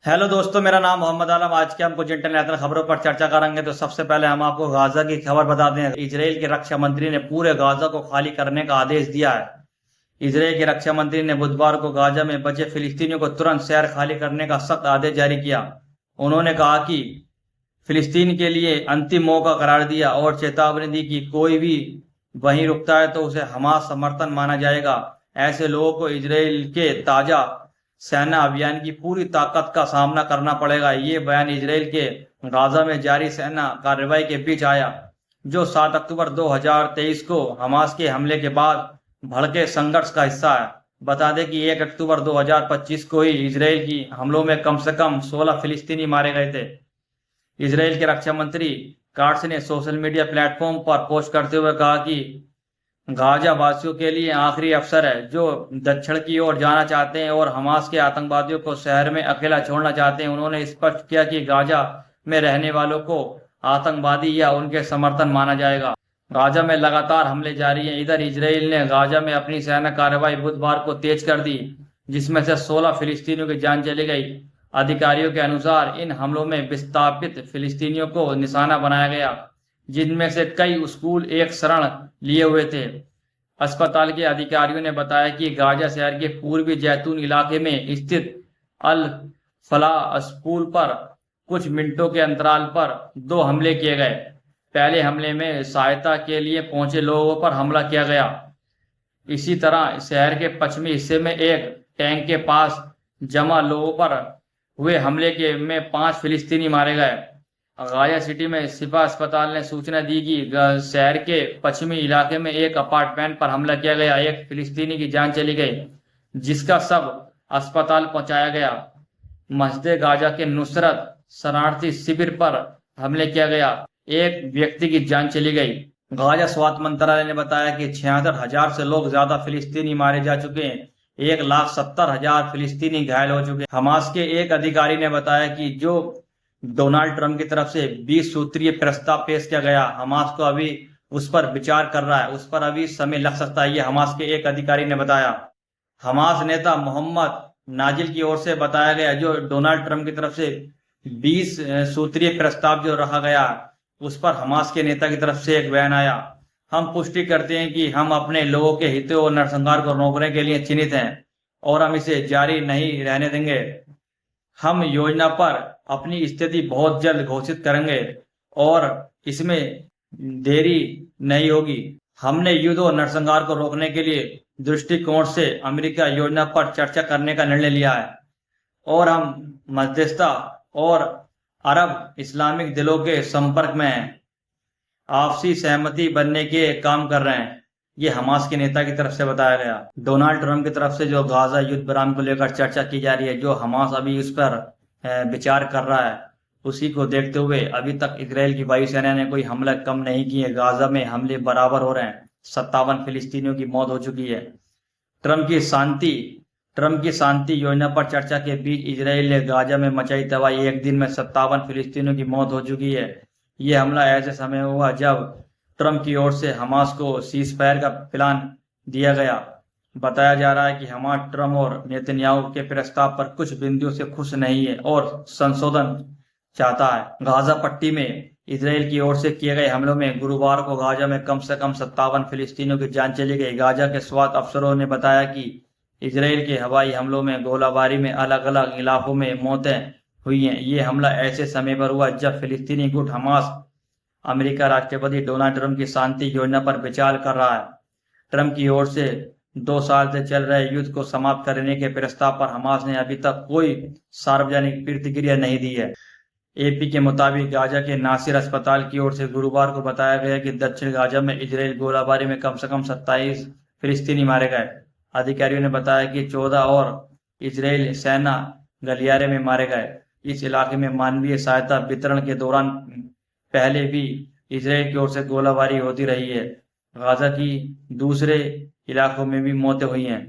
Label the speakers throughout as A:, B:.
A: Hello दोस्तों, मेरा नाम मोहम्मद आलम। आज के हम कुछ इंटरनेशनल खबरों पर चर्चा करेंगे। तो सबसे पहले हम आपको गाजा की खबर बता दें। इजराइल के रक्षा मंत्री ने पूरे गाजा को खाली करने का आदेश दिया है। इजराइल के रक्षा मंत्री ने बुधवार को गाजा में बचे फिलिस्तीनियों को तुरंत शहर खाली करने का सख्त आदेश जारी किया। उन्होंने कहा कि फिलिस्तीन के लिए अंतिम मौका करार दिया और चेतावनी दी कि कोई भी वहीं रुकता है तो उसे हमास समर्थन माना जाएगा। ऐसे लोगों को इजराइल के ताजा सेना अभियान की पूरी ताकत का सामना करना पड़ेगा। ये बयान इजराइल के गाजा में जारी सेना कार्रवाई के बीच आया, जो 7 अक्टूबर 2023 को हमास के हमले के बाद भड़के संघर्ष का हिस्सा है। बता दें कि 1 अक्टूबर 2025 को ही इजराइल की हमलों में कम से कम 16 फिलिस्तीनी मारे गए थे। इजराइल के रक्षा मंत्री काट्स ने सोशल मीडिया प्लेटफॉर्म पर पोस्ट करते हुए कहा कि गाजा वासियों के लिए आखिरी अवसर है जो दक्षिण की ओर जाना चाहते हैं और हमास के आतंकवादियों को शहर में अकेला छोड़ना चाहते हैं। उन्होंने स्पष्ट किया कि गाजा में रहने वालों को आतंकवादी या उनके समर्थन माना जाएगा। गाजा में लगातार हमले जारी हैं। इधर इजराइल ने गाजा में अपनी सेना कार्रवाई बुधवार को तेज कर दी, जिसमें से 16 फिलिस्तीनियों की जान चली गई। अधिकारियों के अनुसार इन हमलों में विस्थापित फिलिस्तीनियों को निशाना बनाया गया, जिनमें से कई स्कूल एक शरण लिए हुए थे। अस्पताल के अधिकारियों ने बताया कि गाजा शहर के पूर्वी जैतून इलाके में स्थित अल फलाह स्कूल पर कुछ मिनटों के अंतराल पर 2 हमले किए गए। पहले हमले में सहायता के लिए पहुंचे लोगों पर हमला किया गया। इसी तरह शहर के पश्चिमी हिस्से में एक टैंक के पास जमा लोगों पर हुए हमले के में 5 फिलिस्तीनी मारे गए। गाजा सिटी में शिफा अस्पताल ने सूचना दी कि शहर के पश्चिमी इलाके में एक अपार्टमेंट पर हमला किया गया। एक फिलिस्तीनी की जान चली गई, जिसका शव अस्पताल पहुंचाया गया। मस्जिद गाजा के नुसरत शरणार्थी शिविर पर हमले किया गया, एक व्यक्ति की जान चली गई। गाजा स्वास्थ्य मंत्रालय ने बताया कि 66,000 से लोग ज्यादा फिलिस्तीनी मारे जा चुके हैं। 1,70,000 फिलिस्तीनी घायल हो चुके हैं। हमास के एक अधिकारी ने बताया कि जो डोनाल्ड ट्रंप की तरफ से 20 सूत्रीय प्रस्ताव पेश किया गया, हमास को अभी उस पर विचार कर रहा है। उस पर अभी समय लग सकता है, ये हमास के एक अधिकारी ने बताया। हमास नेता मोहम्मद नाजिल की ओर से बताया गया, जो डोनाल्ड ट्रंप की तरफ से 20 सूत्रीय प्रस्ताव जो रखा गया, उस पर हमास के नेता की तरफ से एक बयान आया। हम पुष्टि करते हैं कि हम अपने लोगों के हितों और नरसंहार को रोकने के लिए चिन्हित हैं और हम इसे जारी नहीं रहने देंगे। हम योजना पर अपनी स्थिति बहुत जल्द घोषित करेंगे और इसमें देरी नहीं होगी। हमने युद्ध और नरसंहार को रोकने के लिए दृष्टिकोण से अमेरिका योजना पर चर्चा करने का निर्णय लिया है और हम मध्यस्थता और अरब इस्लामिक दलों के संपर्क में हैं। आपसी सहमति बनने के काम कर रहे हैं, ये हमास के नेता की तरफ से बताया गया। डोनाल्ड ट्रंप की तरफ से जो गाजा युद्ध विराम को लेकर चर्चा की जा रही है, जो हमास अभी उस पर विचार कर रहा है, उसी को देखते हुए अभी तक इजराइल की वायुसेना ने कोई हमला कम नहीं किए। गाजा में हमले बराबर हो रहे हैं। 57 फिलिस्तीनियों की मौत हो चुकी है। ट्रंप की शांति योजना पर चर्चा के बीच इजराइल ने गाजा में मचाई तबाही। एक दिन में 57 फिलिस्तीनियों की मौत हो चुकी है। ये हमला ऐसे समय हुआ जब ट्रंप की ओर से हमास को सीज फायर का प्लान दिया गया। बताया जा रहा है कि हमास ट्रंप और नेतन्याहू के प्रस्ताव पर कुछ बिंदुओं से खुश नहीं है और संशोधन चाहता है। गाजा पट्टी में इजराइल की ओर से किए गए हमलों में गुरुवार को गाजा में कम से कम 57 फिलिस्तीनियों की जान चली गई। गाजा के स्वास्थ्य अफसरों ने बताया कि इजराइल के हवाई हमलों में गोलाबारी में अलग अलग इलाकों में मौतें हुई हैं। ये हमला ऐसे समय पर हुआ जब फिलिस्तीनी गुट हमास अमेरिका राष्ट्रपति डोनाल्ड ट्रंप की शांति योजना पर विचार कर रहा है। ट्रंप की ओर से 2 साल से चल रहे युद्ध को समाप्त करने के प्रस्ताव पर हमास ने अभी तक कोई सार्वजनिक प्रतिक्रिया नहीं दी है। एपी के मुताबिक गाजा के नासिर अस्पताल की ओर से गुरुवार को बताया गया कि दक्षिण गाजा में इजराइल गोलाबारी में कम से कम 27 फिलिस्तीनी मारे गए। अधिकारियों ने बताया कि 14 और इजराइल सेना गलियारे में मारे गए। इस इलाके में मानवीय सहायता वितरण के दौरान पहले भी इजराइल की ओर से गोलाबारी होती रही है। गाजा की दूसरे इलाकों में भी मौतें हुई हैं।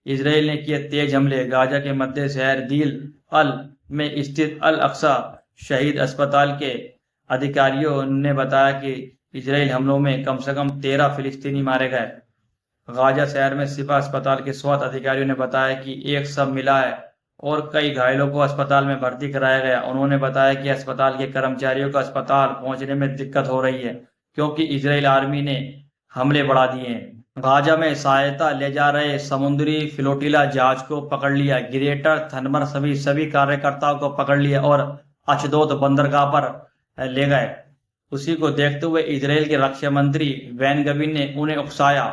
A: इजराइल ने किए तेज हमले। गाजा के मध्य शहर दील अल में स्थित अल अक्सा शहीद अस्पताल के अधिकारियों ने बताया कि इजराइल हमलों में कम से कम 13 फिलिस्तीनी मारे गए। गाजा शहर में शिफा अस्पताल के स्वास्थ्य अधिकारियों ने बताया कि एक शव मिला है और कई घायलों को अस्पताल में भर्ती कराया गया। उन्होंने बताया कि अस्पताल के कर्मचारियों को अस्पताल पहुंचने में दिक्कत हो रही है क्योंकि इजराइल आर्मी ने हमले बढ़ा दिए हैं। गाजा में सहायता ले जा रहे समुद्री फ्लोटिला जहाज को पकड़ लिया। ग्रेटर थनबर सभी कार्यकर्ताओं को पकड़ लिया और अशदोद बंदरगाह पर ले गए। उसी को देखते हुए इजराइल के रक्षा मंत्री वैन गविन ने उन्हें उकसाया।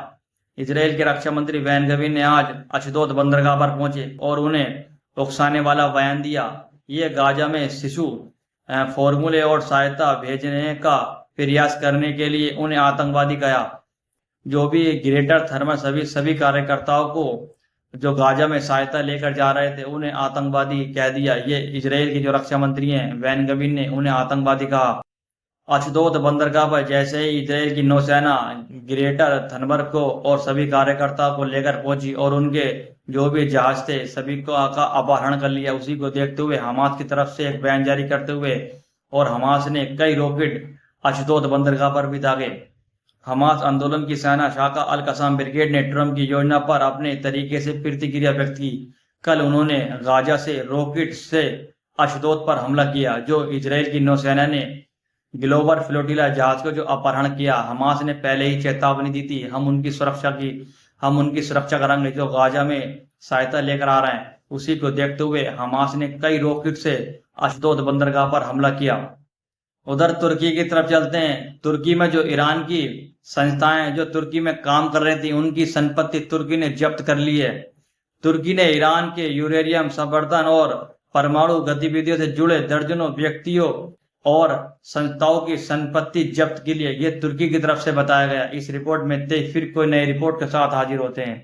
A: इजराइल के रक्षा मंत्री वैन गविन ने आज अशदोद बंदरगाह पर पहुंचे और उन्हें उकसाने वाला बयान दिया। ये गाजा में शिशु फॉर्मूले और सहायता भेजने का प्रयास करने के लिए उन्हें आतंकवादी कहा। जो भी ग्रेटर थर्मल सभी कार्यकर्ताओं को जो गाजा में सहायता लेकर जा रहे थे उन्हें आतंकवादी कह दिया। ये इजराइल के जो रक्षा मंत्री हैं वैन गविन ने उन्हें आतंकवादी कहा। अशदोद बंदरगाह पर जैसे ही इजराइल की नौसेना ग्रेटर थनबर को और सभी कार्यकर्ताओं को लेकर पहुंची और उनके जो भी जहाज थे सभी को का अपहरण कर लिया। उसी को देखते हुए हमास की तरफ से एक बयान जारी करते हुए और हमास ने कई रॉकेट अशदोद बंदरगाह पर भी दागे। हमास आंदोलन की सेना शाखा अल कसाम ब्रिगेड ने ट्रंप की योजना पर अपने तरीके से प्रतिक्रिया व्यक्त की। कल उन्होंने गाजा से रॉकेट से अशदोद पर हमला किया। जो इजराइल की नौसेना ने ग्लोबल फ्लोटिला जहाज को जो अपहरण किया, हमास ने पहले ही चेतावनी दी थी हम उनकी सुरक्षा करेंगे जो गाजा में सहायता लेकर आ रहे हैं। उसी को देखते हुए हमास ने कई रॉकेट से अशदोद बंदरगाह पर हमला किया। उधर तुर्की की तरफ चलते हैं। तुर्की में जो ईरान की संस्थाएं जो तुर्की में काम कर रही थी उनकी संपत्ति तुर्की ने जब्त कर ली है। तुर्की ने ईरान के यूरेनियम संवर्धन और परमाणु गतिविधियों से जुड़े दर्जनों व्यक्तियों और संस्थाओं की संपत्ति जब्त की लिए। ये तुर्की की तरफ से बताया गया। इस रिपोर्ट में फिर कोई नई रिपोर्ट के साथ हाजिर होते हैं।